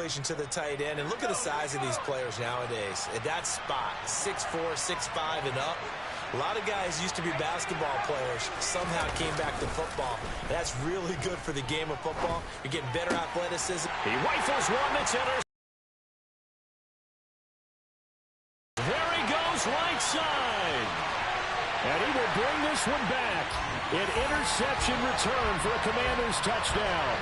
separation to the tight end. And look at the size of these players nowadays. At that spot, 6'4", 6'5", and up. A lot of guys used to be basketball players, somehow came back to football. That's really good for the game of football. You're getting better athleticism. He rifles one that's intercepted. There he goes right side. And he will bring this one back. An interception return for a Commanders touchdown.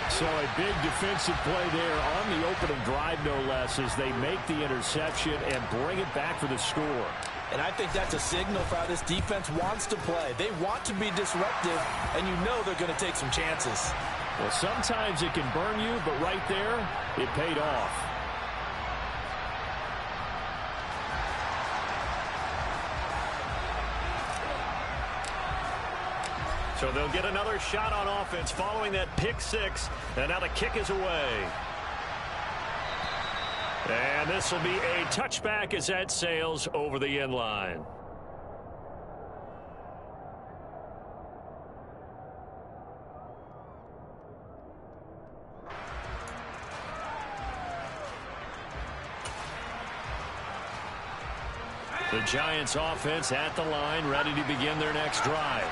So a big defensive play there on the opening drive, no less, as they make the interception and bring it back for the score. And I think that's a signal for how this defense wants to play. They want to be disruptive, and you know they're going to take some chances. Well, sometimes it can burn you, but right there, it paid off. So they'll get another shot on offense following that pick six, and now the kick is away. And this will be a touchback as that sails over the end line. The Giants offense at the line, ready to begin their next drive.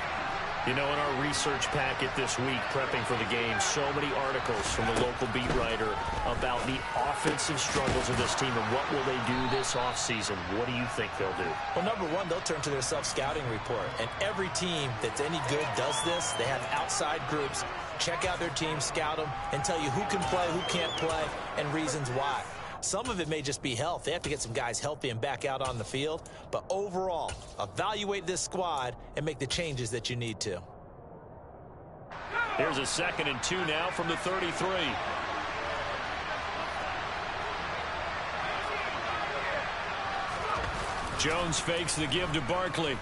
You know, in our research packet this week, prepping for the game, so many articles from the local beat writer about the offensive struggles of this team and what will they do this offseason. What do you think they'll do? Well, number one, they'll turn to their self-scouting report. And every team that's any good does this. They have outside groups, check out their team, scout them, and tell you who can play, who can't play, and reasons why. Some of it may just be health. They have to get some guys healthy and back out on the field. But overall, evaluate this squad and make the changes that you need to. Here's a 2nd and 2 now from the 33. Jones fakes the give to Barkley.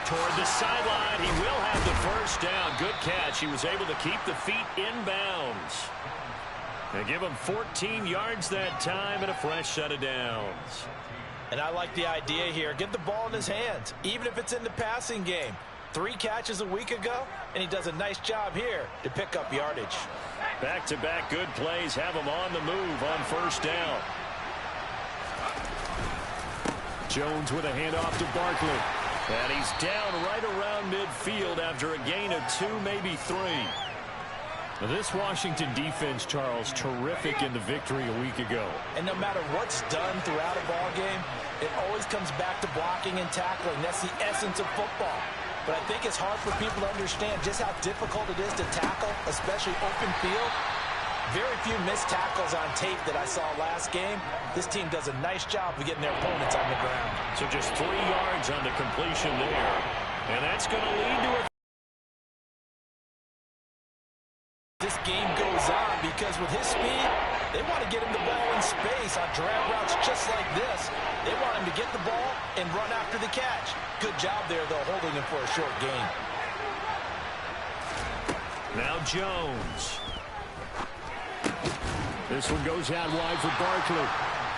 Toward the sideline, he will have the first down. Good catch. He was able to keep the feet inbounds. They give him 14 yards that time and a fresh set of downs. And I like the idea here. Get the ball in his hands, even if it's in the passing game. 3 catches a week ago, and he does a nice job here to pick up yardage. Back-to-back good plays have him on the move on first down. Jones with a handoff to Barkley. And he's down right around midfield after a gain of 2, maybe 3. Now this Washington defense, Charles, terrific in the victory a week ago. And no matter what's done throughout a ball game, it always comes back to blocking and tackling. That's the essence of football. But I think it's hard for people to understand just how difficult it is to tackle, especially open field. Very few missed tackles on tape that I saw last game. This team does a nice job of getting their opponents on the ground. So just 3 yards on the completion there. And that's going to lead to a... This game goes on because with his speed, they want to get him the ball in space on drag routes just like this. They want him to get the ball and run after the catch. Good job there, though, holding him for a short gain. Now Jones. This one goes out wide for Barkley.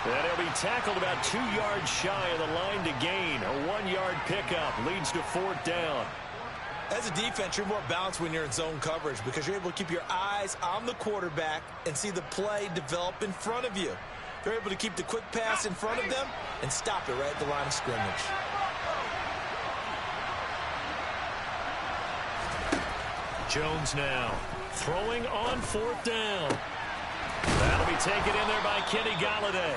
And he'll be tackled about 2 yards shy of the line to gain. A 1-yard pickup leads to 4th down. As a defense, you're more balanced when you're in zone coverage because you're able to keep your eyes on the quarterback and see the play develop in front of you. They're able to keep the quick pass in front of them and stop it right at the line of scrimmage. Jones now throwing on 4th down. That'll be taken in there by Kenny Golladay.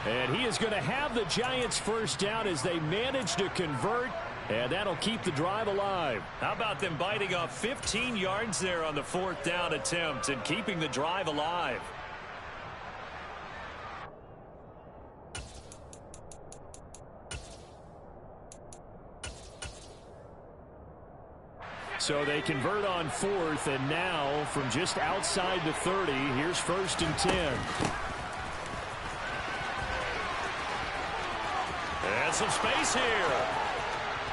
And he is going to have the Giants first down as they manage to convert, and that'll keep the drive alive. How about them biting off 15 yards there on the 4th down attempt and keeping the drive alive? So they convert on 4th, and now from just outside the 30, here's 1st and 10. And some space here.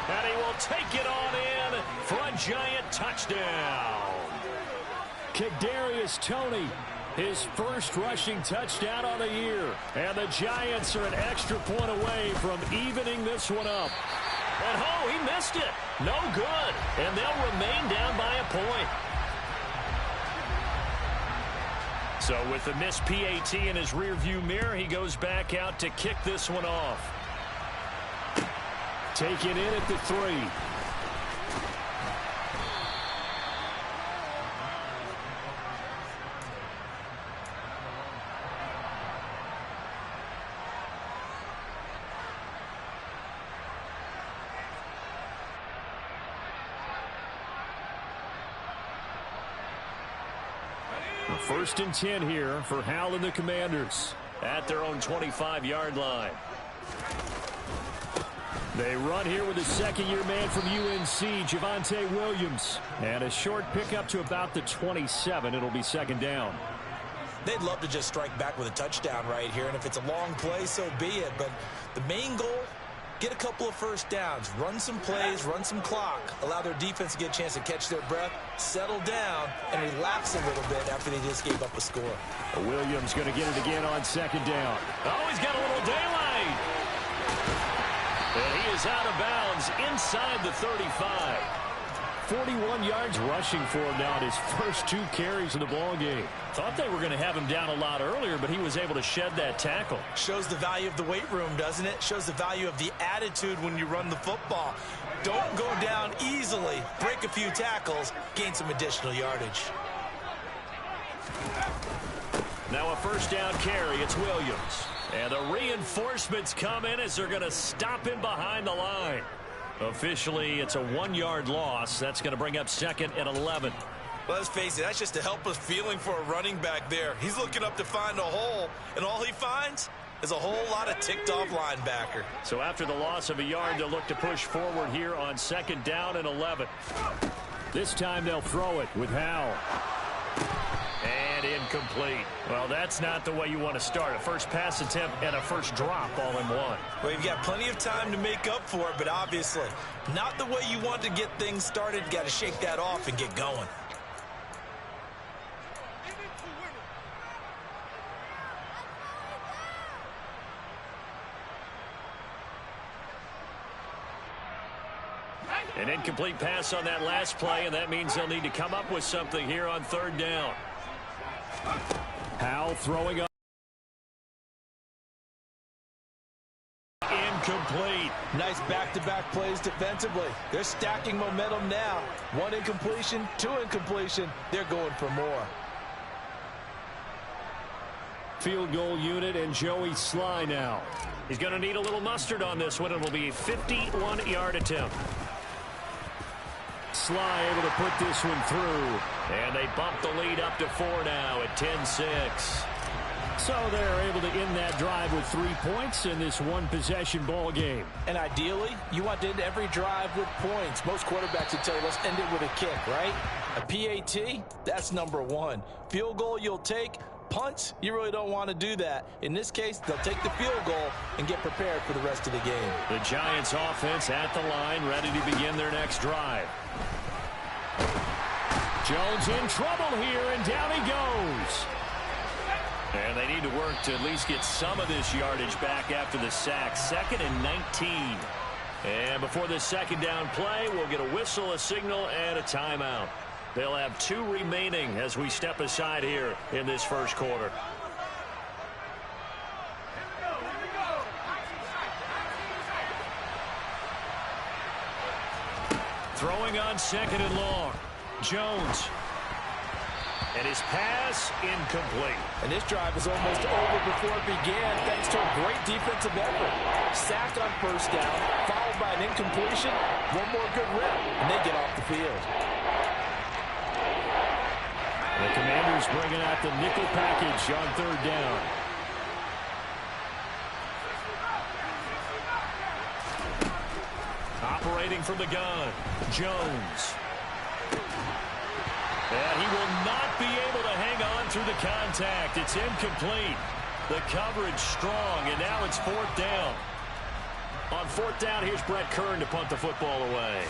And he will take it on in for a Giant touchdown. Kadarius Toney, his first rushing touchdown on the year. And the Giants are an extra point away from evening this one up. And oh, he missed it. No good. And they'll remain down by a point. So with the missed PAT in his rearview mirror, he goes back out to kick this one off. Taken in at the 3. First and 10 here for Hal and the Commanders at their own 25-yard line. They run here with a second-year man from UNC, Javonte Williams. And a short pickup to about the 27. It'll be second down. They'd love to just strike back with a touchdown right here, and if it's a long play, so be it. But the main goal, get a couple of first downs, run some plays, run some clock, allow their defense to get a chance to catch their breath, settle down, and relax a little bit after they just gave up a score. Williams going to get it again on second down. Oh, he's got a little daylight. And he is out of bounds inside the 35. 41 yards rushing for him now in his first 2 carries of the ballgame. Thought they were going to have him down a lot earlier, but he was able to shed that tackle. Shows the value of the weight room, doesn't it? Shows the value of the attitude when you run the football. Don't go down easily. Break a few tackles. Gain some additional yardage. Now a first down carry. It's Williams. And the reinforcements come in as they're going to stop him behind the line. Officially, it's a 1-yard loss. That's going to bring up second and 11. Well, let's face it, that's just a helpless feeling for a running back there. He's looking up to find a hole, and all he finds is a whole lot of ticked-off linebacker. So after the loss of a yard, they'll look to push forward here on second down and 11. This time they'll throw it with Howell. And incomplete. Well, that's not the way you want to start. A first pass attempt and a first drop all in one. Well, you've got plenty of time to make up for it, but obviously not the way you want to get things started. Got to shake that off and get going. An incomplete pass on that last play, and that means they'll need to come up with something here on third down. Howell throwing up. Incomplete. Nice back-to-back plays defensively. They're stacking momentum now. 1 incompletion, 2 incompletion. They're going for more. Field goal unit and Joey Sly now. He's going to need a little mustard on this one. It'll be a 51-yard attempt. Sly able to put this one through. And they bump the lead up to 4 now at 10-6. So they're able to end that drive with 3 points in this one-possession ball game. And ideally, you want to end every drive with points. Most quarterbacks would tell you, let's end it with a kick, right? A PAT, that's number 1. Field goal you'll take. Punts, you really don't want to do that. In this case, they'll take the field goal and get prepared for the rest of the game. The Giants offense at the line, ready to begin their next drive. Jones in trouble here, and down he goes. And they need to work to at least get some of this yardage back after the sack. 2nd and 19. And before this second down play, we'll get a whistle, a signal, and a timeout. They'll have 2 remaining as we step aside here in this first quarter. Throwing on 2nd and long. Jones. And his pass incomplete. And this drive is almost over before it began thanks to a great defensive effort. Sack on first down, followed by an incompletion. 1 more good rep, and they get off the field. The Commanders bringing out the nickel package on third down. Operating from the gun, Jones. And he will not be able to hang on through the contact. It's incomplete. The coverage strong, and now it's 4th down. On 4th down, here's Brett Kern to punt the football away.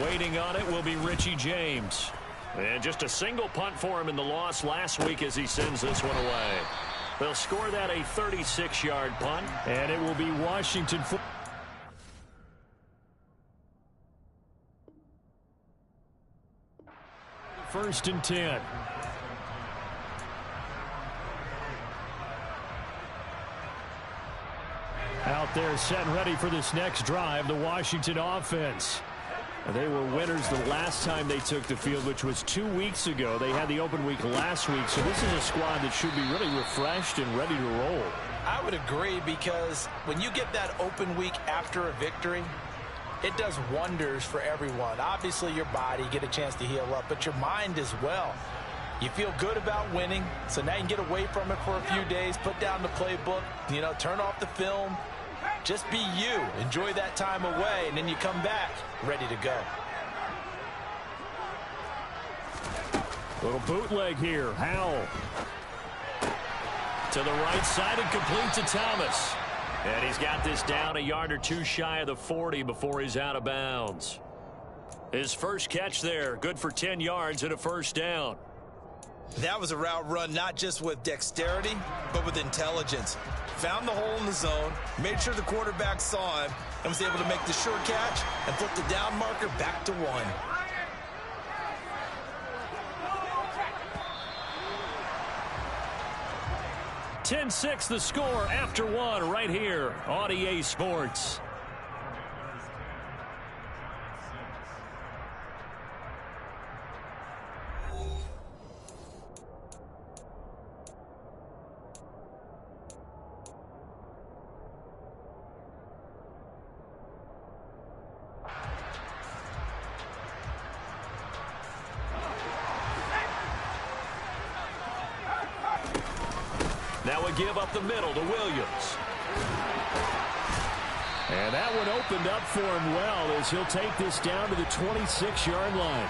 Waiting on it will be Richie James. And just a single punt for him in the loss last week as he sends this one away. They'll score that a 36-yard punt, and it will be Washington. First and 10. Out there set and ready for this next drive, the Washington offense. They were winners the last time they took the field, which was 2 weeks ago. They had the open week last week, so this is a squad that should be really refreshed and ready to roll. I would agree, because when you get that open week after a victory, it does wonders for everyone. Obviously, your body, get a chance to heal up, but your mind as well. You feel good about winning, so now you can get away from it for a few days, put down the playbook, turn off the film. Just be you. Enjoy that time away, and then you come back ready to go. Little bootleg here. Howell. To the right side and complete to Thomas. And he's got this down a yard or two shy of the 40 before he's out of bounds. His first catch there, good for 10 yards and a first down. That was a route run not just with dexterity, but with intelligence. Found the hole in the zone, made sure the quarterback saw him, and was able to make the sure catch and flip the down marker back to 1. 10-6 the score after 1 right here on EA Sports. Now we give up the middle to Williams. And that one opened up for him well as he'll take this down to the 26-yard line.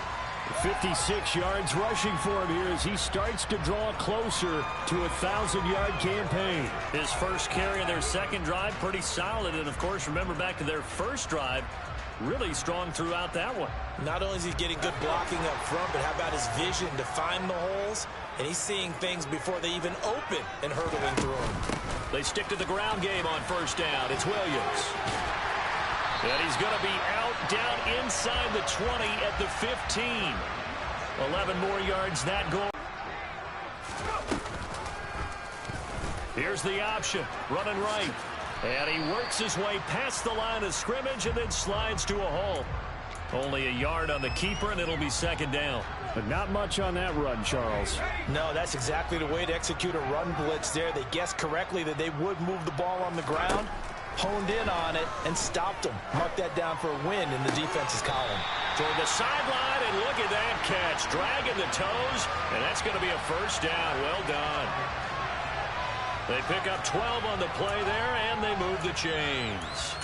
56 yards rushing for him here as he starts to draw closer to a 1,000-yard campaign. His first carry of their second drive, pretty solid. And, of course, remember back to their first drive, really strong throughout that one. Not only is he getting good blocking up front, but how about his vision to find the holes? And he's seeing things before they even open and hurdling through them. They stick to the ground game on first down. It's Williams. And he's going to be out down inside the 20 at the 15. 11 more yards that goal. Here's the option. Running right. And he works his way past the line of scrimmage and then slides to a hole. Only a yard on the keeper, and it'll be second down. But not much on that run, Charles. No, that's exactly the way to execute a run blitz there. They guessed correctly that they would move the ball on the ground, honed in on it, and stopped them. Mark that down for a win in the defense's column. Toward the sideline, and look at that catch. Dragging the toes, and that's going to be a first down. Well done. They pick up 12 on the play there, and they move the chains.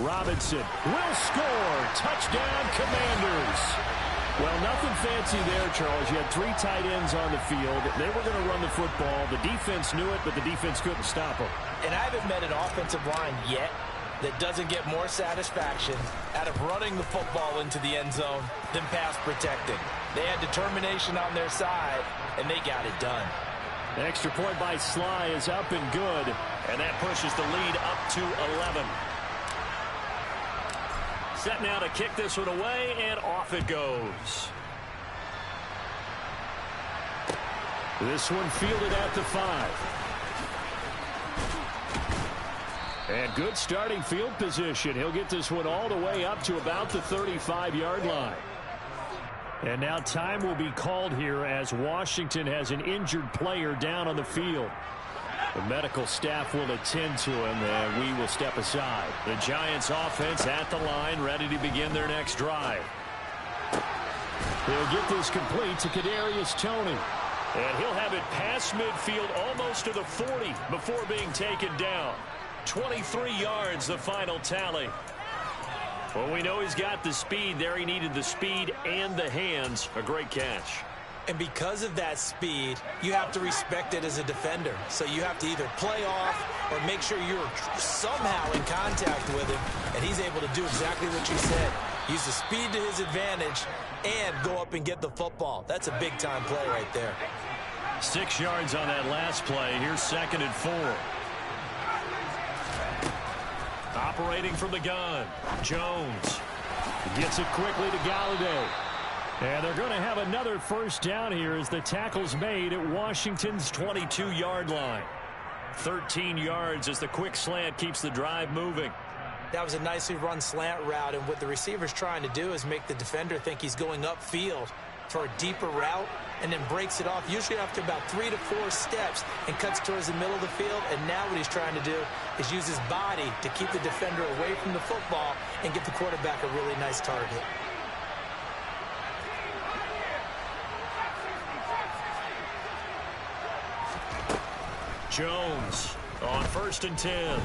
Robinson will score. Touchdown, Commanders. Well, nothing fancy there, Charles. You had 3 tight ends on the field. They were going to run the football. The defense knew it, but the defense couldn't stop them. And I haven't met an offensive line yet that doesn't get more satisfaction out of running the football into the end zone than pass protecting. They had determination on their side, and they got it done. The extra point by Sly is up and good, and that pushes the lead up to 11. Set now to kick this one away, and off it goes. This one fielded at the 5. And good starting field position. He'll get this one all the way up to about the 35-yard line. And now time will be called here as Washington has an injured player down on the field. The medical staff will attend to him, and we will step aside. The Giants offense at the line, ready to begin their next drive. He'll get this complete to Kadarius Toney. And he'll have it past midfield almost to the 40 before being taken down. 23 yards, the final tally. Well, we know he's got the speed there. He needed the speed and the hands. A great catch. And because of that speed, you have to respect it as a defender. So you have to either play off or make sure you're somehow in contact with him. And he's able to do exactly what you said. Use the speed to his advantage and go up and get the football. That's a big-time play right there. 6 yards on that last play. Here's 2nd and 4. Operating from the gun, Jones gets it quickly to Galladay. And they're going to have another first down here as the tackle's made at Washington's 22-yard line. 13 yards as the quick slant keeps the drive moving. That was a nicely run slant route, and what the receiver's trying to do is make the defender think he's going upfield for a deeper route, and then breaks it off, usually after about 3 to 4 steps, and cuts towards the middle of the field. And now what he's trying to do is use his body to keep the defender away from the football and get the quarterback a really nice target. Jones on 1st and 10.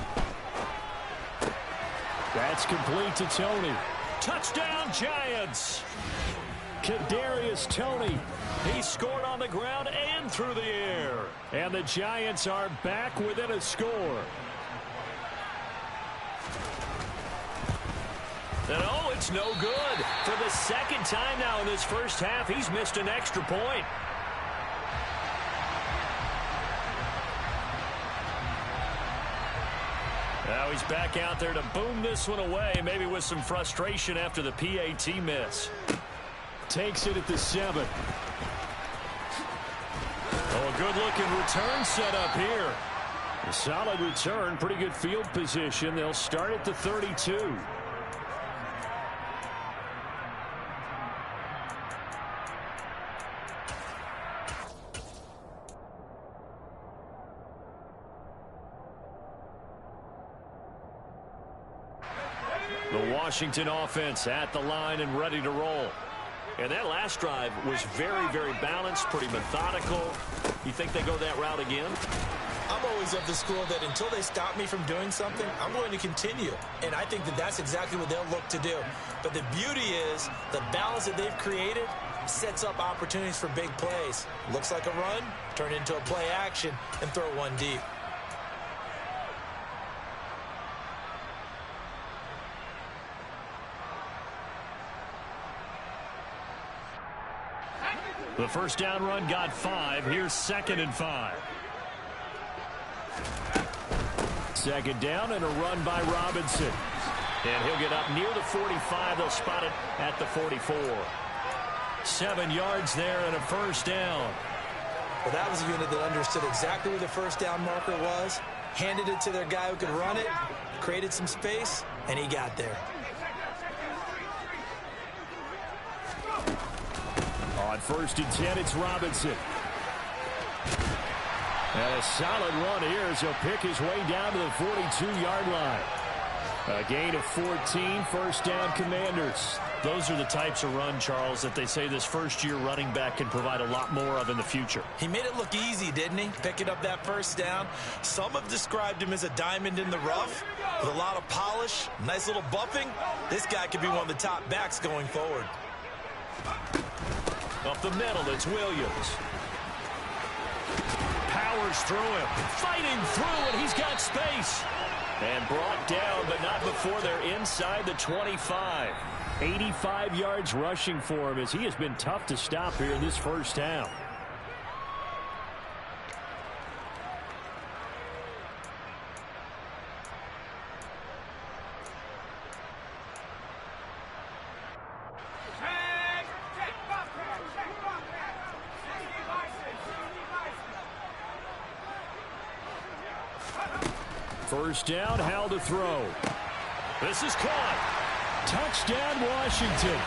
That's complete to Tony. Touchdown, Giants! Kadarius Toney. He scored on the ground and through the air. And the Giants are back within a score. And oh, it's no good. For the 2nd time now in this first half, he's missed an extra point. Now he's back out there to boom this one away, maybe with some frustration after the PAT miss. Takes it at the 7. Oh, a good-looking return set up here. A solid return, pretty good field position. They'll start at the 32. The Washington offense at the line and ready to roll. And that last drive was very, very balanced, pretty methodical. You think they go that route again? I'm always of the school that until they stop me from doing something, I'm going to continue. And I think that that's exactly what they'll look to do. But the beauty is the balance that they've created sets up opportunities for big plays. Looks like a run, turn it into a play action, and throw one deep. The first down run got 5. Here's 2nd and 5. 2nd down and a run by Robinson. And he'll get up near the 45. They'll spot it at the 44. 7 yards there and a first down. Well, that was a unit that understood exactly where the first down marker was, handed it to their guy who could run it, created some space, and he got there. On 1st and 10, it's Robinson. And a solid run here as he'll pick his way down to the 42-yard line. A gain of 14, first down Commanders. Those are the types of run, Charles, that they say this first-year running back can provide a lot more of in the future. He made it look easy, didn't he? Picking up that first down. Some have described him as a diamond in the rough with a lot of polish, nice little bumping. This guy could be one of the top backs going forward. Up the middle, it's Williams. Powers through him. Fighting through, and he's got space. And brought down, but not before they're inside the 25. 85 yards rushing for him as he has been tough to stop here in this first half. First down, Howell to throw. This is caught. Touchdown, Washington.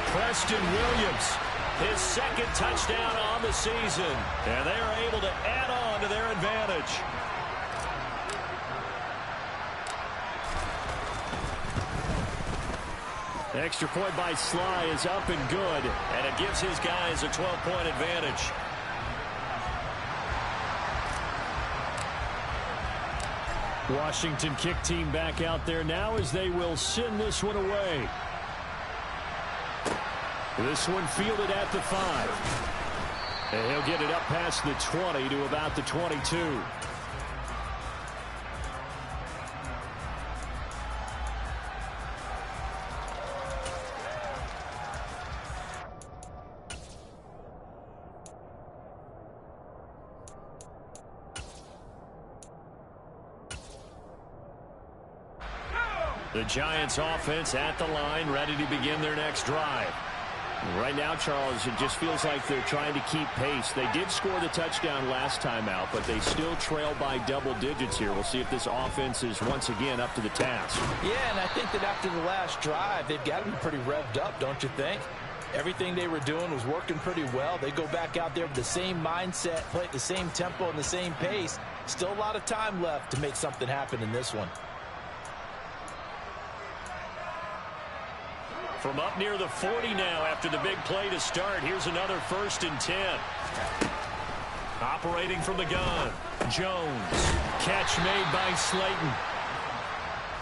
Preston Williams, his 2nd touchdown on the season. And they are able to add on to their advantage. Extra point by Sly is up and good. And it gives his guys a 12-point advantage. Washington kick team back out there now as they will send this one away. This one fielded at the 5. And he'll get it up past the 20 to about the 22. The Giants offense at the line, ready to begin their next drive. Right now, Charles, it just feels like they're trying to keep pace. They did score the touchdown last time out, but they still trail by double digits here. We'll see if this offense is once again up to the task. Yeah, and I think that after the last drive, they've got to be pretty revved up, don't you think? Everything they were doing was working pretty well. They go back out there with the same mindset, play at the same tempo and the same pace. Still a lot of time left to make something happen in this one. From up near the 40 now after the big play to start. Here's another 1st and 10. Operating from the gun. Jones. Catch made by Slayton.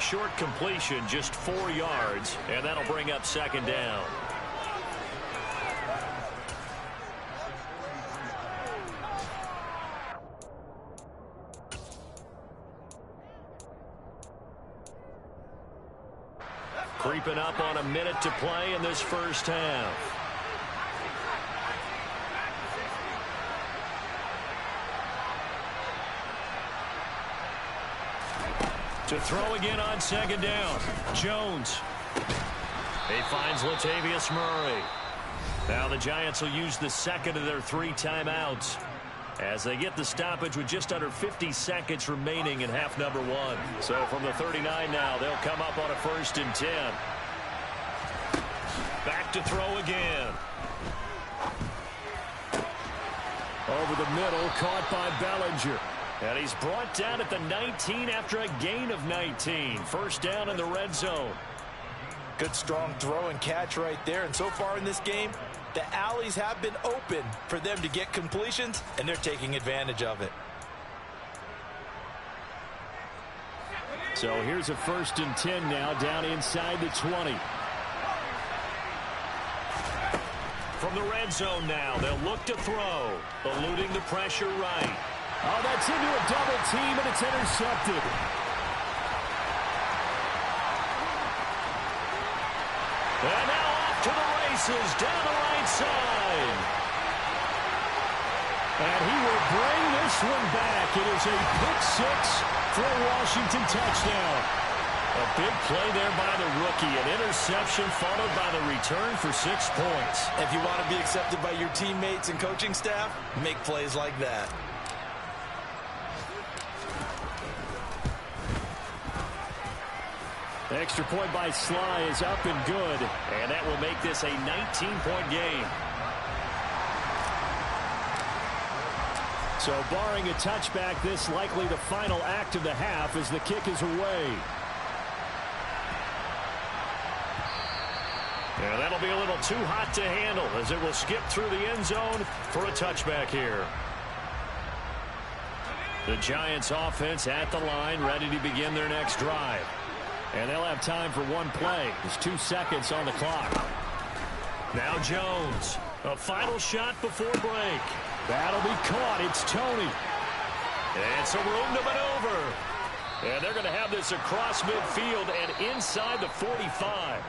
Short completion, just 4 yards, and that'll bring up 2nd down. Creeping up on a minute to play in this first half. To throw again on 2nd down. Jones. He finds Latavius Murray. Now the Giants will use the 2nd of their 3 timeouts as they get the stoppage with just under 50 seconds remaining in half number 1. So from the 39 now, they'll come up on a 1st and 10. Back to throw again. Over the middle, caught by Bellinger. And he's brought down at the 19 after a gain of 19. 1st down in the red zone. Good strong throw and catch right there. And so far in this game, the alleys have been open for them to get completions, and they're taking advantage of it. So here's a 1st and 10 now, down inside the 20. From the red zone now, they'll look to throw, eluding the pressure right. Oh, that's into a double team, and it's intercepted. And now off to the races, down the right side. And he will bring this one back. It is a pick-6 for a Washington touchdown. A big play there by the rookie. An interception followed by the return for 6 points. If you want to be accepted by your teammates and coaching staff, make plays like that. Extra point by Sly is up and good. And that will make this a 19-point game. So barring a touchback, this likely the final act of the half as the kick is away. And that'll be a little too hot to handle as it will skip through the end zone for a touchback here. The Giants offense at the line, ready to begin their next drive. And they'll have time for one play. There's 2 seconds on the clock. Now Jones. A final shot before break. That'll be caught. It's Tony. And some room to maneuver. And they're going to have this across midfield and inside the 45.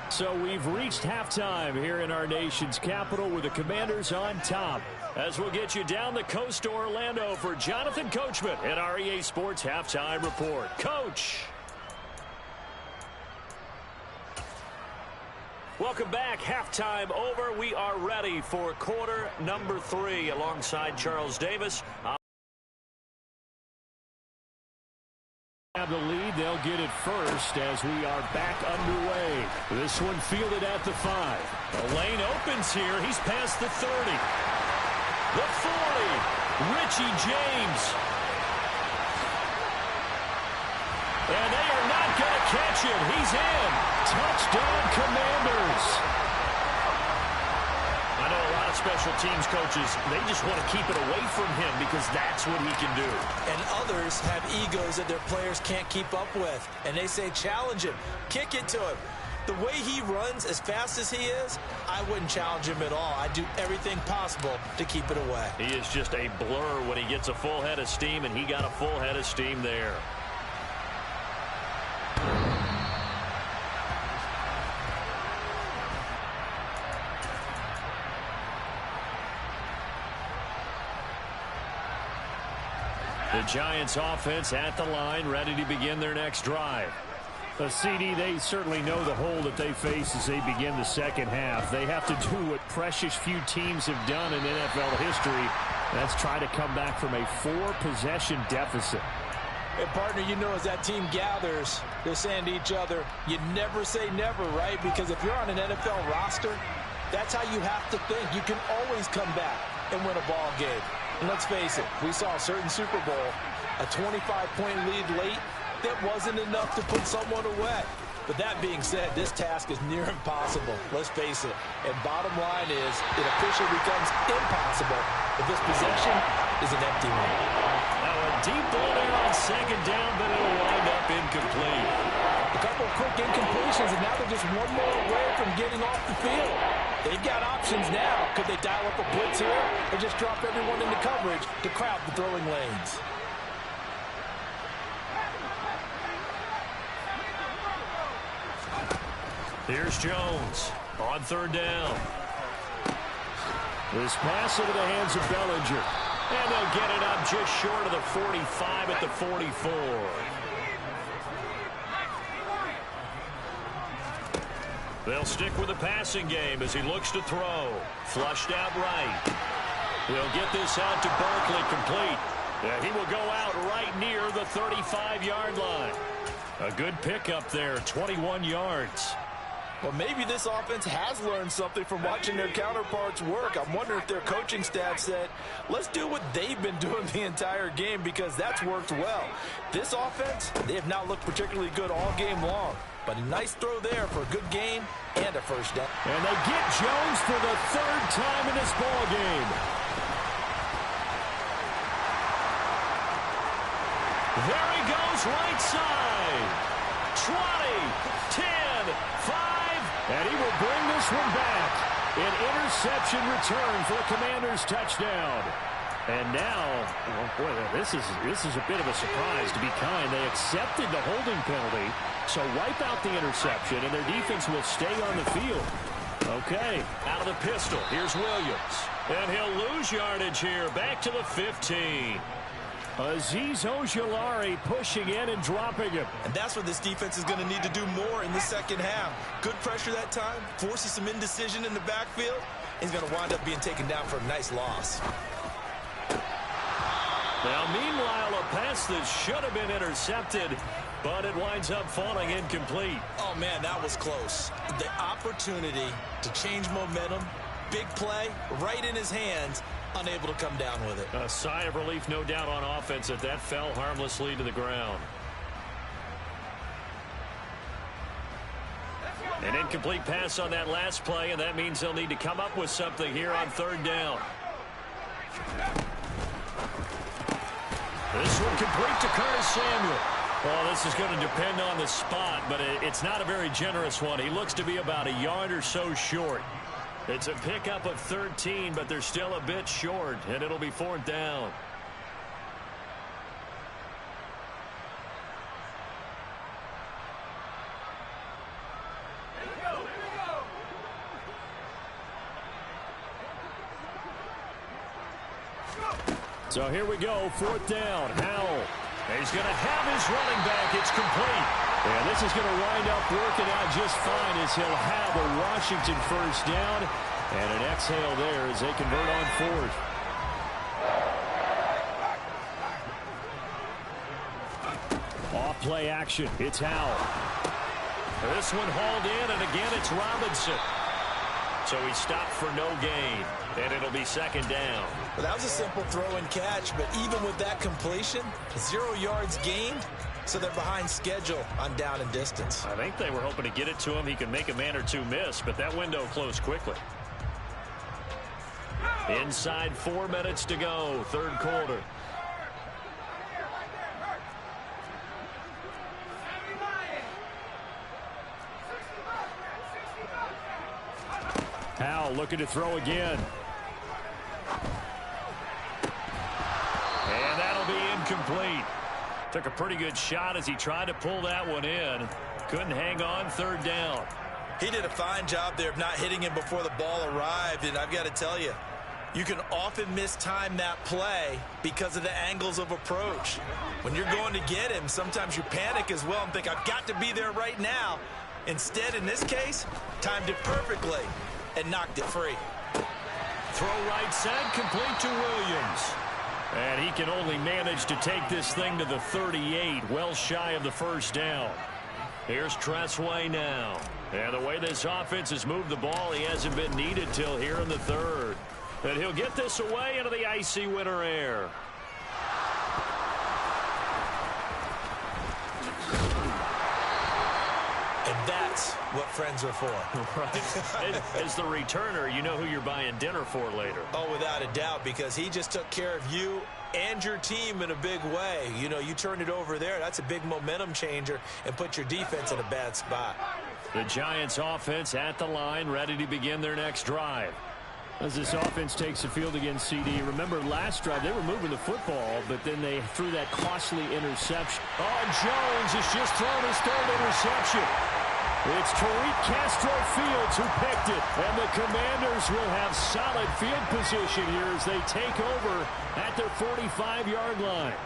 So we've reached halftime here in our nation's capital with the Commanders on top. As we'll get you down the coast to Orlando for Jonathan Coachman at our EA Sports Halftime Report. Coach. Welcome back. Halftime over. We are ready for quarter number 3 alongside Charles Davis. Have the lead. They'll get it first as we are back underway. This one fielded at the 5. The lane opens here. He's past the 30. The 40. Richie James. And they are not going to catch him. He's in. Touchdown, Commanders. I know a lot of special teams coaches, they just want to keep it away from him because that's what he can do. And others have egos that their players can't keep up with. And they say, challenge him. Kick it to him. The way he runs as fast as he is, I wouldn't challenge him at all. I'd do everything possible to keep it away. He is just a blur when he gets a full head of steam, and he got a full head of steam there. The Giants offense at the line, ready to begin their next drive. CD, they certainly know the hole that they face as they begin the second half. They have to do what precious few teams have done in NFL history. That's try to come back from a 4-possession deficit. And, partner, you know, as that team gathers, they're saying to each other, you never say never, right? Because if you're on an NFL roster, that's how you have to think. You can always come back and win a ball game. And let's face it, we saw a certain Super Bowl, a 25-point lead late, that wasn't enough to put someone away. But that being said, this task is near impossible. Let's face it. And bottom line is, it officially becomes impossible if this possession is an empty one. Now a deep ball there on second down, but it'll wind up incomplete. A couple of quick incompletions, and now they're just one more away from getting off the field. They've got options now. Could they dial up a blitz here or just drop everyone into coverage to crowd the throwing lanes? Here's Jones on third down. This pass into the hands of Bellinger. And they'll get it up just short of the 45 at the 44. They'll stick with the passing game as he looks to throw. Flushed out right. He'll get this out to Barkley, complete. And he will go out right near the 35-yard line. A good pickup there, 21 yards. Well, maybe this offense has learned something from watching their counterparts work. I'm wondering if their coaching staff said, let's do what they've been doing the entire game, because that's worked well. This offense, they have not looked particularly good all game long. But a nice throw there for a good gain and a first down. And they get Jones for the third time in this ball game. There he goes, right side. 20, 10, 5, and he will bring this one back. An interception return for a Commanders touchdown. And now, well, boy, this is a bit of a surprise, to be kind. They accepted the holding penalty, so wipe out the interception, and their defense will stay on the field. Okay, out of the pistol, here's Williams. And he'll lose yardage here, back to the 15. Azeez Ojulari pushing in and dropping him. And that's what this defense is going to need to do more in the second half. Good pressure that time, forces some indecision in the backfield. He's going to wind up being taken down for a nice loss. Now, meanwhile, a pass that should have been intercepted, but it winds up falling incomplete. Oh, man, that was close. The opportunity to change momentum, big play, right in his hands, unable to come down with it. A sigh of relief, no doubt, on offense that that fell harmlessly to the ground. An incomplete pass on that last play, and that means they'll need to come up with something here on third down. This one complete to Curtis Samuel. Well, this is going to depend on the spot, but it's not a very generous one. He looks to be about a yard or so short. It's a pickup of 13, but they're still a bit short, and it'll be fourth down. So here we go, fourth down. Howell. He's going to have his running back. It's complete. And this is going to wind up working out just fine as he'll have a Washington first down. And an exhale there as they convert on fourth. Off play action. It's Howell. This one hauled in, and again it's Robinson. So he stopped for no gain, and it'll be second down. Well, that was a simple throw and catch, but even with that completion, 0 yards gained, so they're behind schedule on down and distance. I think they were hoping to get it to him. He could make a man or two miss, but that window closed quickly. Inside 4 minutes to go, third quarter. Howell looking to throw again. And that'll be incomplete. Took a pretty good shot as he tried to pull that one in. Couldn't hang on, third down. He did a fine job there of not hitting him before the ball arrived, and I've got to tell you, You can often mistime that play because of the angles of approach. When you're going to get him, sometimes you panic as well and think, I've got to be there right now. Instead, in this case, timed it perfectly and knocked it free. Throw right side, complete to Williams. And he can only manage to take this thing to the 38, well shy of the first down. Here's Tressway now. And the way this offense has moved the ball, he hasn't been needed till here in the third. And he'll get this away into the icy winter air. And that's what friends are for. Right. As the returner, you know who you're buying dinner for later. Oh, without a doubt, because he just took care of you and your team in a big way. You know, you turn it over there, that's a big momentum changer and put your defense in a bad spot. The Giants offense at the line, ready to begin their next drive. As this offense takes the field against CD, remember last drive they were moving the football, but then they threw that costly interception. Oh, Jones has just thrown his third interception. It's Tariq Castro Fields who picked it, and the Commanders will have solid field position here as they take over at their 45-yard line.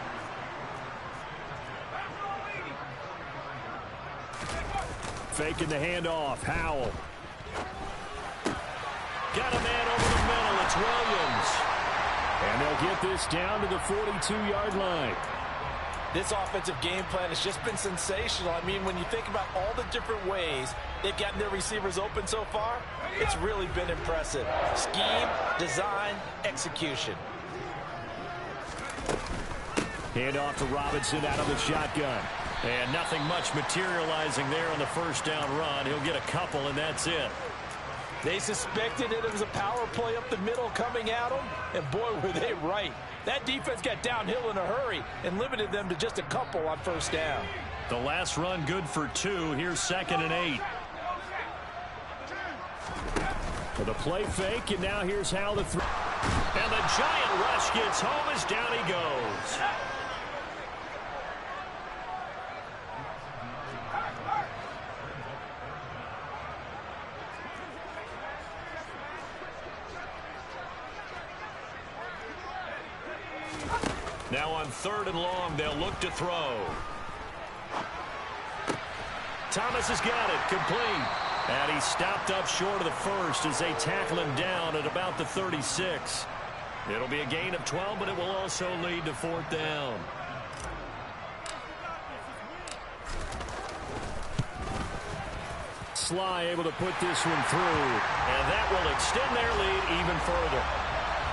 Faking the handoff, Howell. Got a man over the middle, it's Williams. And they'll get this down to the 42-yard line. This offensive game plan has just been sensational. I mean, when you think about all the different ways they've gotten their receivers open so far, it's really been impressive. Scheme, design, execution. Handoff to Robinson out of the shotgun. And nothing much materializing there on the first down run. He'll get a couple, and that's it. They suspected it was a power play up the middle coming at them, and boy, were they right. That defense got downhill in a hurry and limited them to just a couple on first down. The last run good for 2. Here's 2nd and 8. For the play fake, and now here's how the throw. And the giant rush gets home as down he goes. Now on 3rd and long, they'll look to throw. Thomas has got it, complete. And he stopped up short of the first as they tackle him down at about the 36. It'll be a gain of 12, but it will also lead to 4th down. Sly able to put this one through. And that will extend their lead even further.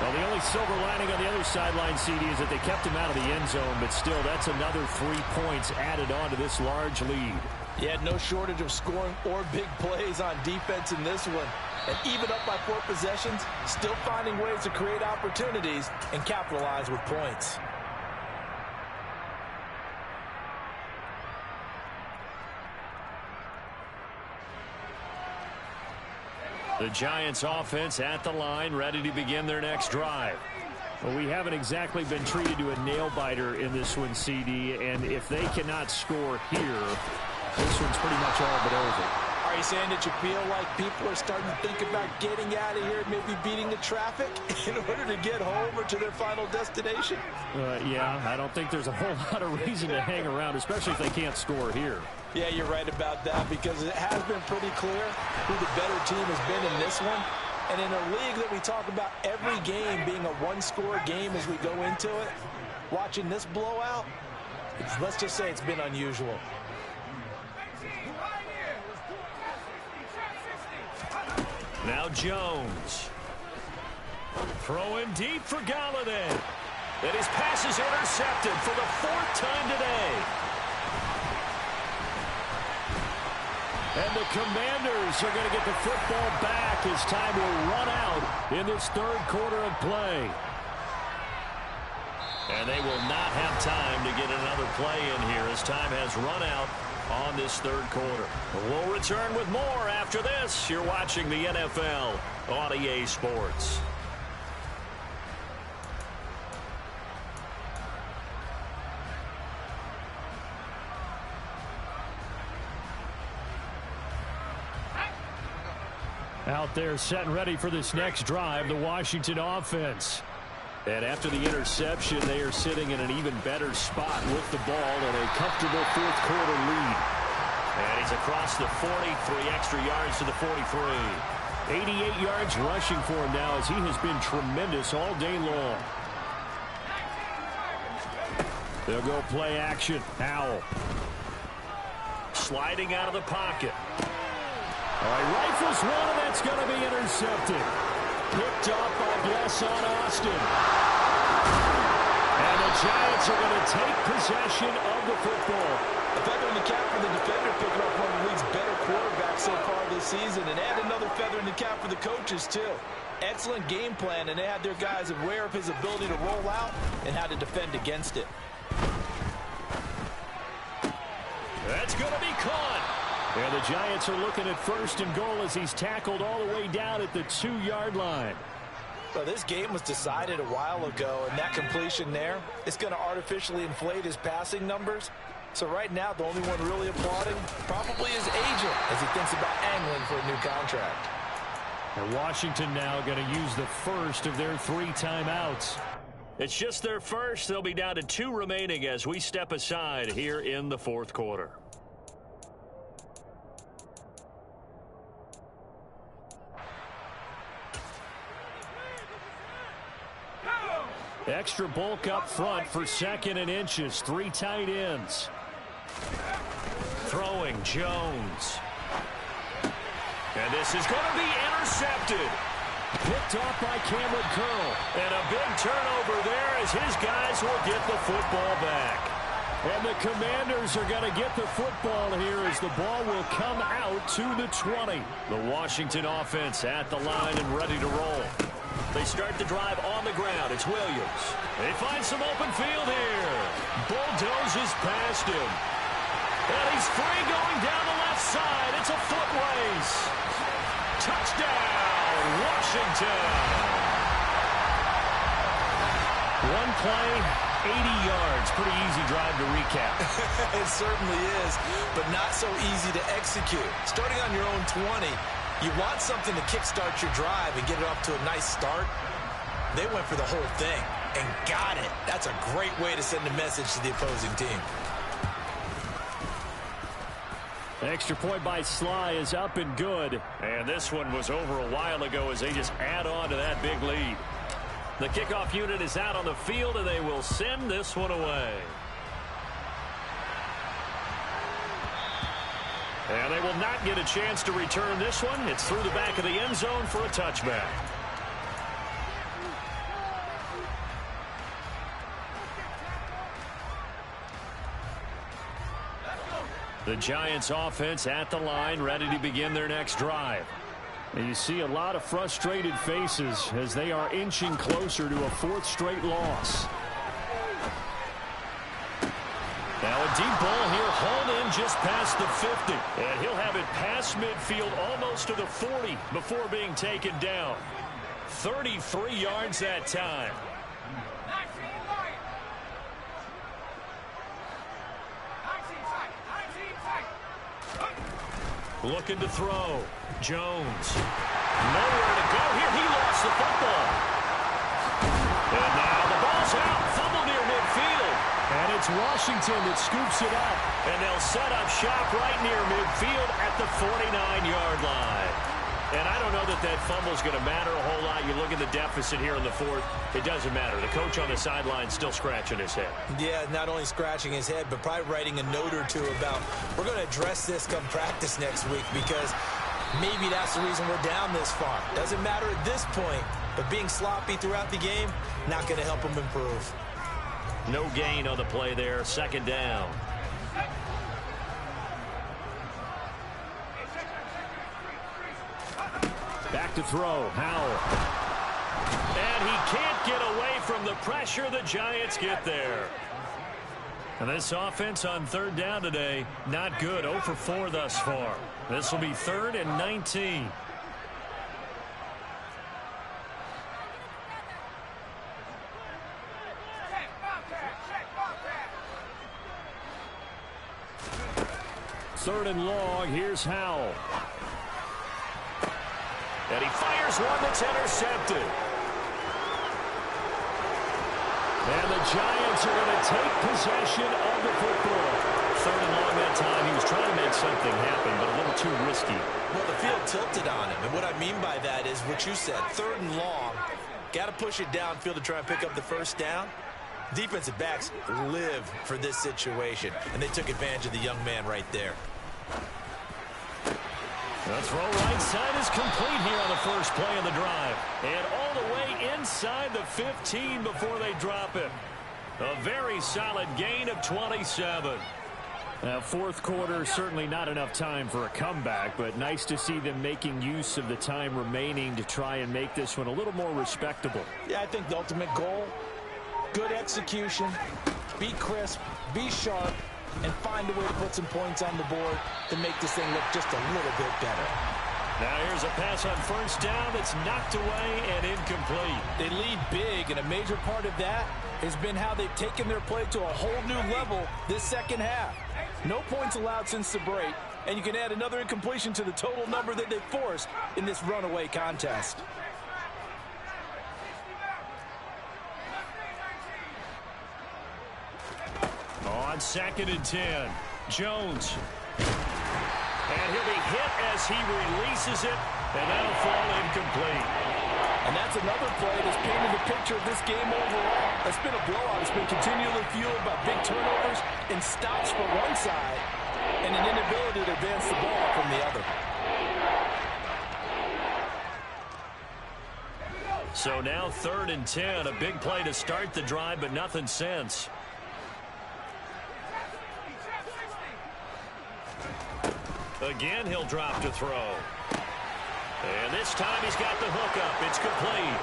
Well, the only silver lining on the other sideline, CD, is that they kept him out of the end zone, but still, that's another 3 points added on to this large lead. Yeah, no shortage of scoring or big plays on defense in this one. And even up by 4 possessions, still finding ways to create opportunities and capitalize with points. The Giants offense at the line, ready to begin their next drive. Well, we haven't exactly been treated to a nail-biter in this one, CD, and if they cannot score here, this one's pretty much all but over. Are you saying that you feel like people are starting to think about getting out of here, maybe beating the traffic in order to get home or to their final destination? Yeah, I don't think there's a whole lot of reason to hang around, especially if they can't score here. Yeah, you're right about that, because it has been pretty clear who the better team has been in this one. And in a league that we talk about every game being a one-score game as we go into it, watching this blowout, let's just say it's been unusual. Now Jones. Throwing deep for Galladay. And his pass is intercepted for the 4th time today. And the Commanders are going to get the football back as time will run out in this 3rd quarter of play. And they will not have time to get another play in here as time has run out on this 3rd quarter. We'll return with more after this. You're watching the NFL on EA Sports. Out there set and ready for this next drive, the Washington offense. And after the interception, they are sitting in an even better spot with the ball and a comfortable fourth quarter lead. And he's across the 40, 3 extra yards to the 43. 88 yards rushing for him now as he has been tremendous all day long. They'll go play action. Howell. Sliding out of the pocket. All right, rifles one, and that's going to be intercepted. Picked up by Blesson Austin. And the Giants are going to take possession of the football. A feather in the cap for the defender, picking up one of the league's better quarterbacks so far this season, and add another feather in the cap for the coaches, too. Excellent game plan, and they had their guys aware of his ability to roll out and how to defend against it. That's going to be caught. And the Giants are looking at first and goal as he's tackled all the way down at the 2-yard line. Well, this game was decided a while ago, and that completion there is going to artificially inflate his passing numbers. So right now, the only one really applauding probably his agent as he thinks about angling for a new contract. And Washington now going to use the first of their 3 timeouts. It's just their first. They'll be down to 2 remaining as we step aside here in the fourth quarter. Extra bulk up front for 2nd and inches. 3 tight ends. Throwing Jones. And this is going to be intercepted. Picked off by Cameron Curl. And a big turnover there as his guys will get the football back. And the Commanders are going to get the football here as the ball will come out to the 20. The Washington offense at the line and ready to roll. They start the drive on the ground. It's Williams. They find some open field here. Bulldozes past him. And he's free going down the left side. It's a foot race. Touchdown, Washington. One play, 80 yards. Pretty easy drive to recap. It certainly is, but not so easy to execute. Starting on your own 20, you want something to kickstart your drive and get it off to a nice start. They went for the whole thing and got it. That's a great way to send a message to the opposing team. Extra point by Sly is up and good. And this one was over a while ago as they just add on to that big lead. The kickoff unit is out on the field, and they will send this one away. And they will not get a chance to return this one. It's through the back of the end zone for a touchback. The Giants offense at the line, ready to begin their next drive. And you see a lot of frustrated faces as they are inching closer to a 4th straight loss. Now a deep ball here, hauled in just past the 50. And he'll have it past midfield almost to the 40 before being taken down. 33 yards that time. Looking to throw. Jones. Nowhere to go here. He lost the football. And now the ball's out. Fumble near midfield. And it's Washington that scoops it up. And they'll set up shop right near midfield at the 49-yard line. And I don't know that that fumble's going to matter a whole lot. You look at the deficit here in the 4th. It doesn't matter. The coach on the sideline still scratching his head. Yeah, not only scratching his head, but probably writing a note or two about, we're going to address this come practice next week because maybe that's the reason we're down this far. Doesn't matter at this point, but being sloppy throughout the game, not going to help him improve. No gain on the play there. 2nd down. Back to throw. Howell. And he can't get away from the pressure. The Giants get there. And this offense on 3rd down today, not good. 0 for 4 thus far. This will be 3rd and 19. Third and long. Here's Howell. And he fires one that's intercepted. And the Giants are going to take possession of the football. Third and long that time. He was trying to make something happen, but a little too risky. Well, the field tilted on him. And what I mean by that is what you said. Third and long. Got to push it downfield to try and pick up the first down. Defensive backs live for this situation. And they took advantage of the young man right there. The throw right side is complete here on the first play of the drive. And all the way inside the 15 before they drop it. A very solid gain of 27. Now, fourth quarter, certainly not enough time for a comeback, but nice to see them making use of the time remaining to try and make this one a little more respectable. Yeah, I think the ultimate goal, good execution, be crisp, be sharp, and find a way to put some points on the board to make this thing look just a little bit better. Now here's a pass on first down that's knocked away and incomplete. They lead big, and a major part of that has been how they've taken their play to a whole new level this second half. No points allowed since the break, and you can add another incompletion to the total number that they forced in this runaway contest. On 2nd and 10, Jones. And he'll be hit as he releases it, and that'll fall incomplete. And that's another play that's painted the picture of this game overall. It's been a blowout. It's been continually fueled by big turnovers and stops from one side and an inability to advance the ball from the other. So now 3rd and 10, a big play to start the drive, but nothing since. Again, he'll drop to throw. And this time he's got the hookup. It's complete.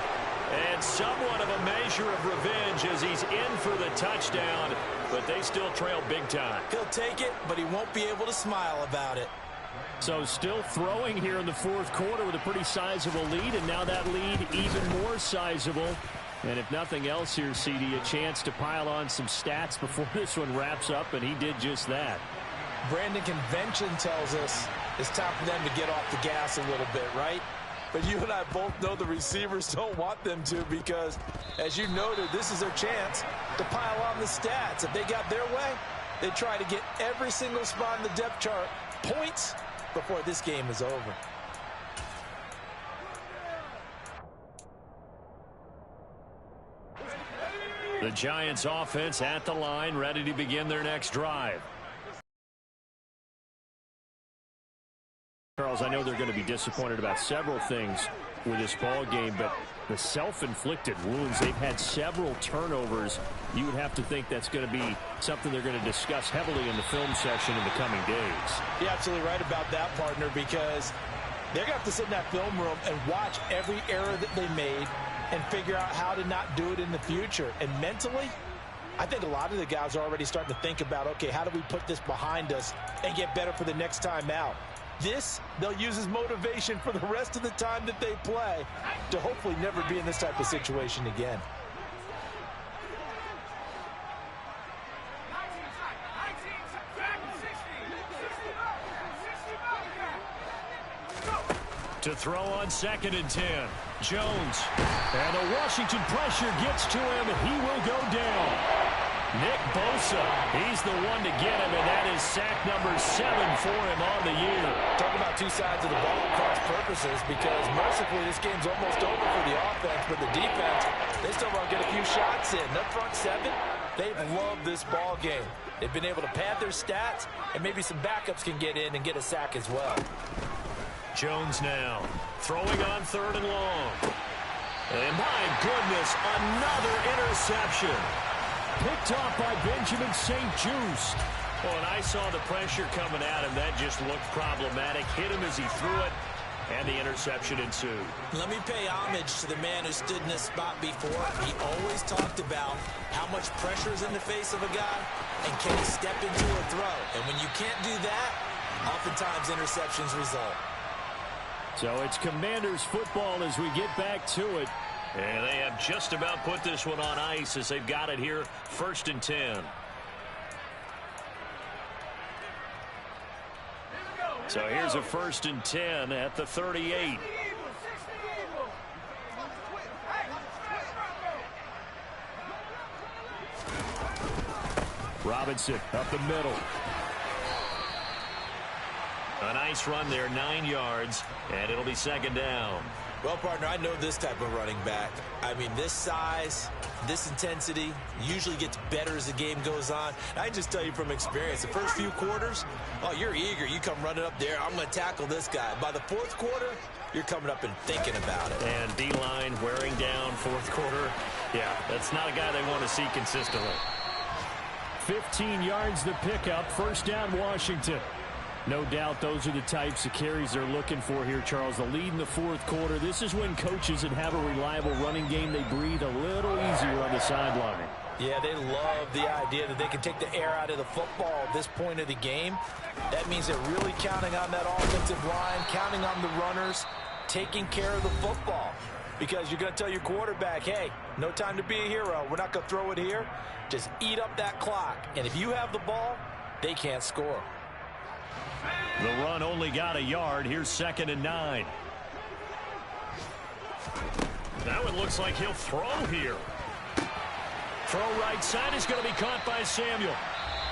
And somewhat of a measure of revenge as he's in for the touchdown, but they still trail big time. He'll take it, but he won't be able to smile about it. So still throwing here in the fourth quarter with a pretty sizable lead, and now that lead even more sizable. And if nothing else here, CD, a chance to pile on some stats before this one wraps up, and he did just that. Brandon, convention tells us it's time for them to get off the gas a little bit, right? But you and I both know the receivers don't want them to because, as you noted, this is their chance to pile on the stats. If they got their way, they try to get every single spot in the depth chart points before this game is over. The Giants offense at the line, ready to begin their next drive. Charles, I know they're going to be disappointed about several things with this ball game, but the self-inflicted wounds, they've had several turnovers. You would have to think that's going to be something they're going to discuss heavily in the film session in the coming days. You're absolutely right about that, partner, because they're going to have to sit in that film room and watch every error that they made and figure out how to not do it in the future. And mentally, I think a lot of the guys are already starting to think about, okay, how do we put this behind us and get better for the next time out? This, they'll use as motivation for the rest of the time that they play to hopefully never be in this type of situation again. To throw on 2nd and 10, Jones. And the Washington pressure gets to him, and he will go down. Nick Bosa, he's the one to get him, and that is sack number 7 for him on the year. Talk about two sides of the ball cross purposes, because mercifully this game's almost over for the offense, but the defense, they still want to get a few shots in. Up front 7, they've loved this ball game. They've been able to pad their stats, and maybe some backups can get in and get a sack as well. Jones now throwing on 3rd and long. And my goodness, another interception. Picked off by Benjamin St. Juste. Oh, and I saw the pressure coming at him. That just looked problematic. Hit him as he threw it, and the interception ensued. Let me pay homage to the man who stood in this spot before. He always talked about how much pressure is in the face of a guy, and can he step into a throw. And when you can't do that, oftentimes interceptions result. So it's Commanders football as we get back to it. And they have just about put this one on ice as they've got it here, 1st and 10. So here's a 1st and 10 at the 38. Robinson up the middle. A nice run there, 9 yards, and it'll be second down. Well, partner, I know this type of running back. I mean, this size, this intensity usually gets better as the game goes on. I can just tell you from experience, the first few quarters, oh, you're eager. You come running up there, I'm going to tackle this guy. By the fourth quarter, you're coming up and thinking about it. And D-line wearing down fourth quarter. Yeah, that's not a guy they want to see consistently. 15 yards the pickup, first down Washington. No doubt those are the types of carries they're looking for here, Charles. The lead in the fourth quarter. This is when coaches that have a reliable running game, they breathe a little easier on the sideline. Yeah, they love the idea that they can take the air out of the football at this point of the game. That means they're really counting on that offensive line, counting on the runners, taking care of the football. Because you're going to tell your quarterback, hey, no time to be a hero. We're not going to throw it here. Just eat up that clock. And if you have the ball, they can't score. The run only got a yard. Here's 2nd and 9. Now it looks like he'll throw here. Throw right side is going to be caught by Samuel.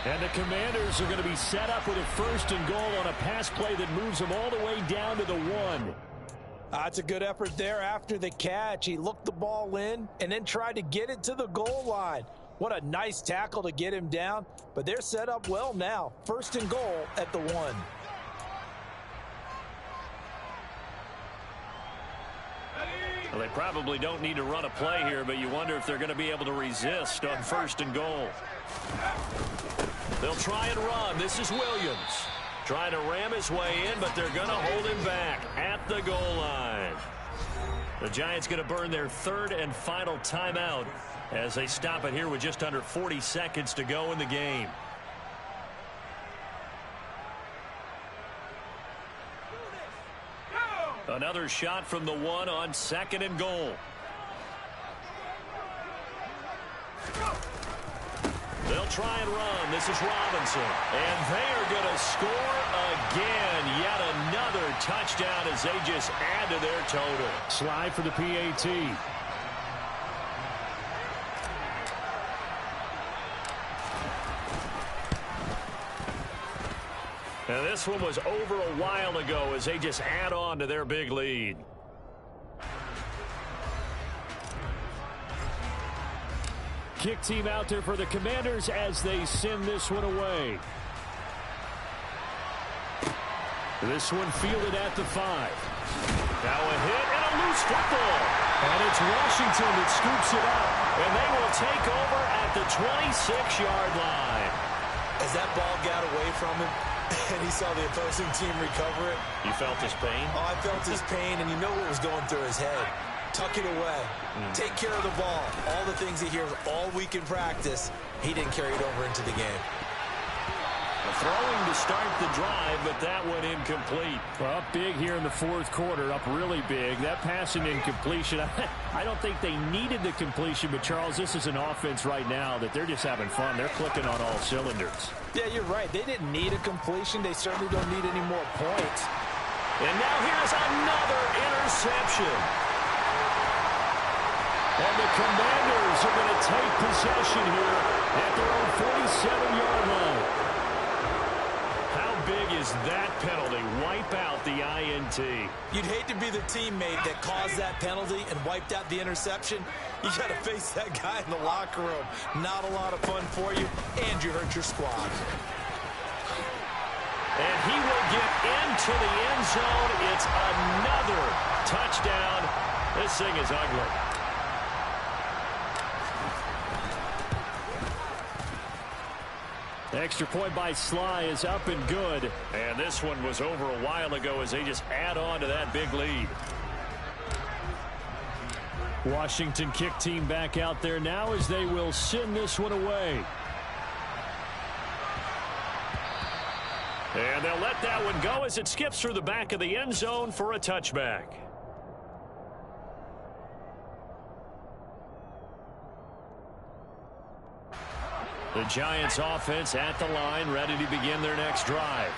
And the Commanders are going to be set up with a 1st and goal on a pass play that moves them all the way down to the 1. That's a good effort there after the catch. He looked the ball in and then tried to get it to the goal line. What a nice tackle to get him down. But they're set up well now. 1st and goal at the 1. Well, they probably don't need to run a play here, but you wonder if they're going to be able to resist on 1st and goal. They'll try and run. This is Williams. Trying to ram his way in, but they're going to hold him back at the goal line. The Giants going to burn their 3rd and final timeout as they stop it here with just under 40 seconds to go in the game. Another shot from the 1 on 2nd and goal. They'll try and run. This is Robinson. And they are going to score again. Yet another touchdown as they just add to their total. Slide for the PAT. And this one was over a while ago as they just add on to their big lead. Kick team out there for the Commanders as they send this one away. This one fielded at the 5. Now a hit and a loose football. And it's Washington that scoops it up. And they will take over at the 26-yard line. As that ball got away from him and he saw the opposing team recover it. You felt his pain? Oh, I felt his pain, and you know what was going through his head. Tuck it away. Take care of the ball. All the things he hears all week in practice, he didn't carry it over into the game. Throwing to start the drive, but that went incomplete. Well, up big here in the fourth quarter, up really big. That passing incompletion, I don't think they needed the completion, but Charles, this is an offense right now that they're just having fun. They're clicking on all cylinders. Yeah, you're right. They didn't need a completion. They certainly don't need any more points. And now here's another interception. And the Commanders are going to take possession here at their own 47-yard line. Big is that penalty? Wipe out the INT. You'd hate to be the teammate that caused that penalty and wiped out the interception. You got to face that guy in the locker room. Not a lot of fun for you, and you hurt your squad. And he will get into the end zone. It's another touchdown. This thing is ugly. Extra point by Sly is up and good. And this one was over a while ago as they just add on to that big lead. Washington kick team back out there now as they will send this one away. And they'll let that one go as it skips through the back of the end zone for a touchback. The Giants offense at the line, ready to begin their next drive.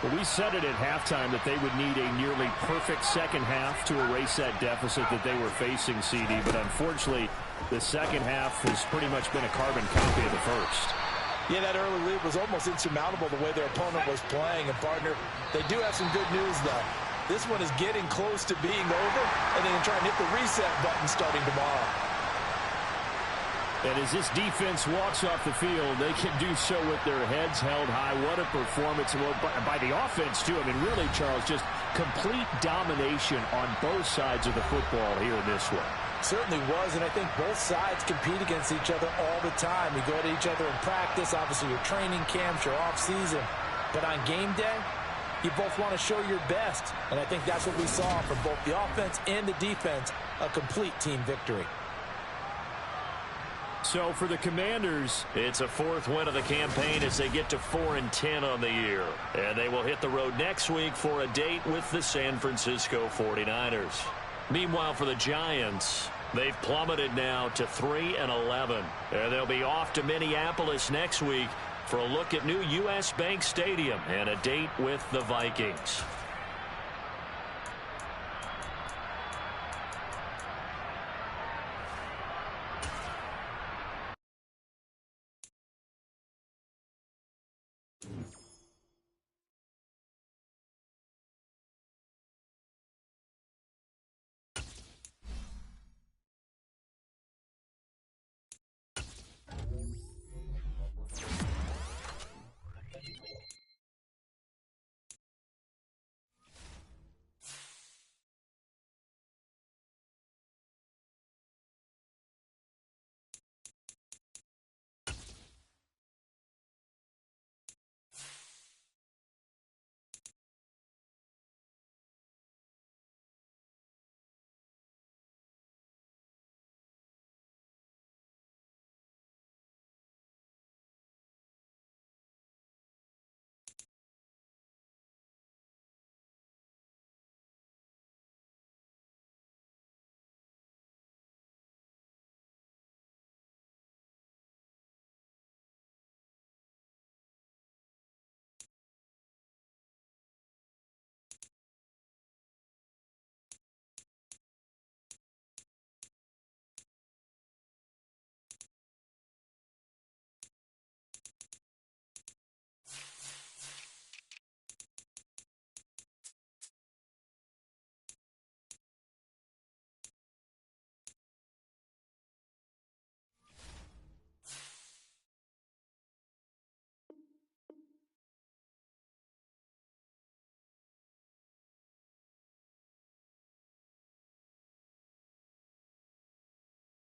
Well, we said it at halftime that they would need a nearly perfect second half to erase that deficit that they were facing, CD. But unfortunately, the second half has pretty much been a carbon copy of the first. Yeah, that early lead was almost insurmountable the way their opponent was playing. And, partner, they do have some good news, though. This one is getting close to being over, and they can try and hit the reset button starting tomorrow. And as this defense walks off the field, they can do so with their heads held high. What a performance by the offense, too. I mean, really, Charles, just complete domination on both sides of the football here in this one. Certainly was, and I think both sides compete against each other all the time. You go to each other in practice, obviously your training camps, your off-season. But on game day, you both want to show your best. And I think that's what we saw from both the offense and the defense, a complete team victory. So for the Commanders, it's a 4th win of the campaign as they get to 4-10 on the year. And they will hit the road next week for a date with the San Francisco 49ers. Meanwhile, for the Giants, they've plummeted now to 3-11. And they'll be off to Minneapolis next week for a look at new U.S. Bank Stadium and a date with the Vikings.